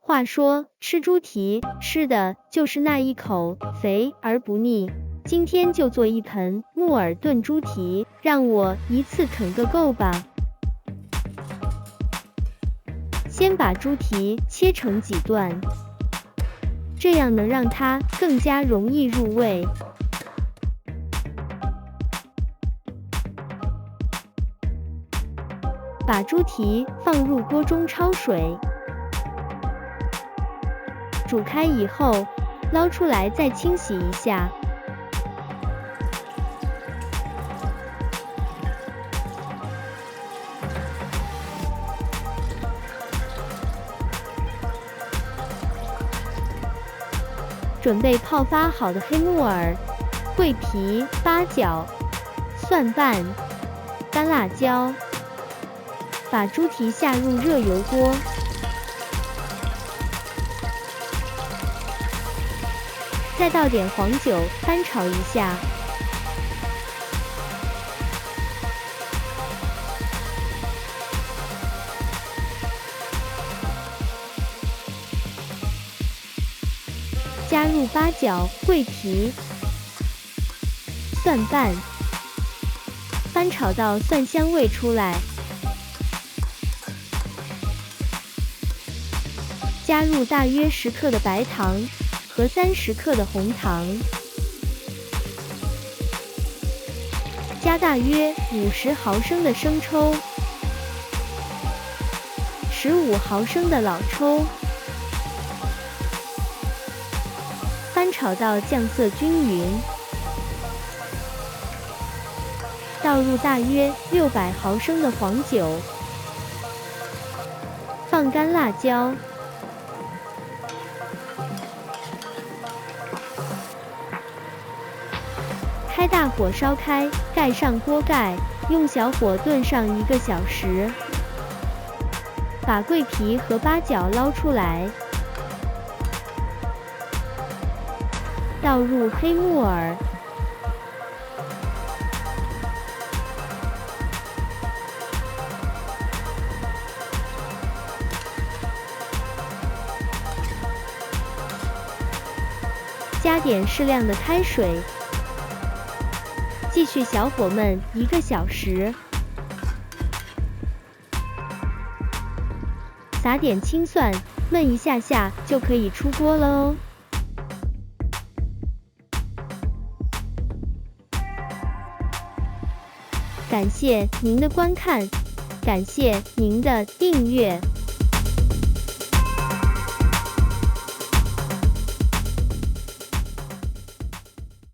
话说吃猪蹄吃的就是那一口，肥而不腻。今天就做一盆木耳炖猪蹄，让我一次啃个够吧。先把猪蹄切成几段，这样能让它更加容易入味。把猪蹄放入锅中焯水，煮开以后，捞出来再清洗一下。准备泡发好的黑木耳、桂皮、八角、蒜瓣、干辣椒。把猪蹄下入热油锅，再倒点黄酒，翻炒一下。加入八角、桂皮、蒜瓣，翻炒到蒜香味出来。加入大约10克的白糖和30克的红糖，加大约50毫升的生抽，15毫升的老抽，翻炒到酱色均匀。倒入大约600毫升的黄酒，放干辣椒。开大火烧开，盖上锅盖，用小火炖上1个小时。把桂皮和八角捞出来，倒入黑木耳，加点适量的开水。继续小火焖1个小时，撒点青蒜，焖一下下就可以出锅了哦。感谢您的观看，感谢您的订阅。